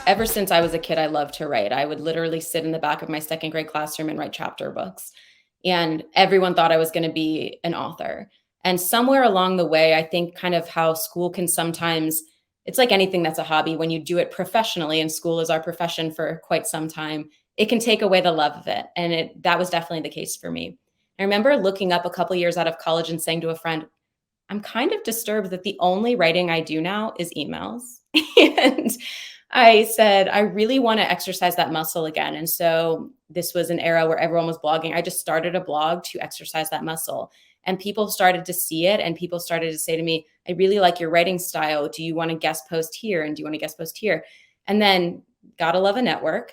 Ever since I was a kid, I loved to write. I would literally sit in the back of my second grade classroom and write chapter books. And everyone thought I was going to be an author. And somewhere along the way, I think kind of how school can sometimes, it's like anything that's a hobby. When you do it professionally, and school is our profession for quite some time, it can take away the love of it. And that was definitely the case for me. I remember looking up a couple years out of college and saying to a friend, I'm kind of disturbed that the only writing I do now is emails. And I said, I really want to exercise that muscle again. And so this was an era where everyone was blogging. I just started a blog to exercise that muscle. And people started to see it. And people started to say to me, I really like your writing style. Do you want to guest post here? And do you want to guest post here? And then, gotta love a network.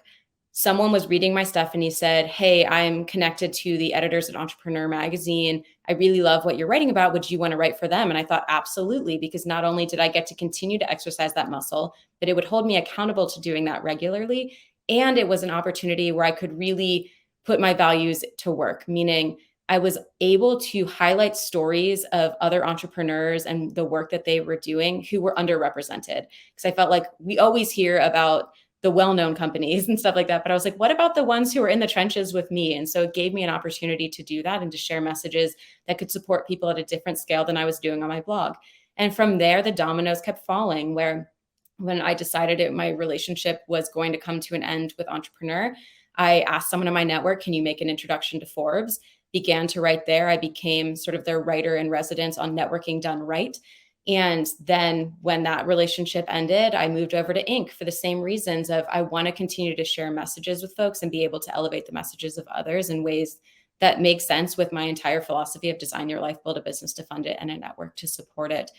Someone was reading my stuff and he said, hey, I'm connected to the editors at Entrepreneur Magazine. I really love what you're writing about. Would you want to write for them? And I thought, absolutely, because not only did I get to continue to exercise that muscle, but it would hold me accountable to doing that regularly. And it was an opportunity where I could really put my values to work, meaning I was able to highlight stories of other entrepreneurs and the work that they were doing who were underrepresented. Because I felt like we always hear about the well-known companies and stuff like that. But I was like, what about the ones who are in the trenches with me? And so it gave me an opportunity to do that and to share messages that could support people at a different scale than I was doing on my blog. And from there, the dominoes kept falling, where when I decided my relationship was going to come to an end with Entrepreneur, I asked someone in my network, can you make an introduction to Forbes? Began to write there. I became sort of their writer in residence on Networking Done Right. And then when that relationship ended, I moved over to Inc. for the same reasons of I want to continue to share messages with folks and be able to elevate the messages of others in ways that make sense with my entire philosophy of design your life, build a business to fund it, and a network to support it.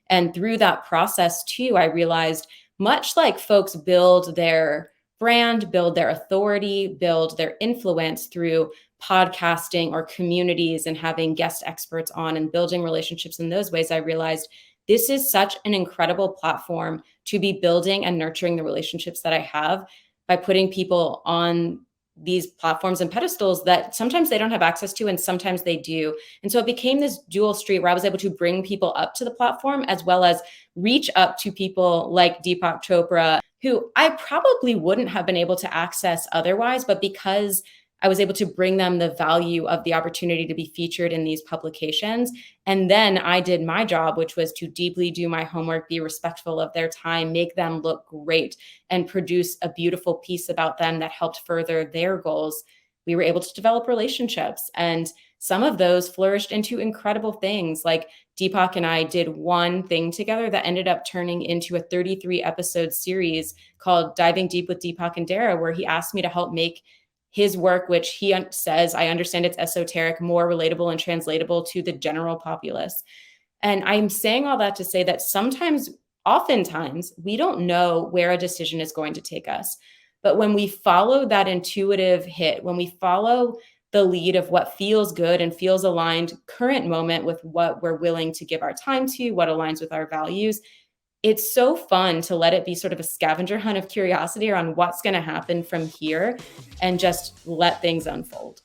And through that process too, I realized much like folks build their brand, build their authority, build their influence through podcasting or communities and having guest experts on and building relationships in those ways, I realized this is such an incredible platform to be building and nurturing the relationships that I have by putting people on these platforms and pedestals that sometimes they don't have access to and sometimes they do. And so it became this dual street where I was able to bring people up to the platform as well as reach up to people like Deepak Chopra, who I probably wouldn't have been able to access otherwise, but because I was able to bring them the value of the opportunity to be featured in these publications. And then I did my job, which was to deeply do my homework, be respectful of their time, make them look great, and produce a beautiful piece about them that helped further their goals. We were able to develop relationships. And some of those flourished into incredible things. Like Deepak and I did one thing together that ended up turning into a 33 episode series called Diving Deep with Deepak and Dara, where he asked me to help make his work, which he says, I understand it's esoteric, more relatable and translatable to the general populace. And I'm saying all that to say that oftentimes, we don't know where a decision is going to take us. But when we follow that intuitive hit, when we follow the lead of what feels good and feels aligned current moment with what we're willing to give our time to, what aligns with our values, it's so fun to let it be sort of a scavenger hunt of curiosity around what's going to happen from here and just let things unfold.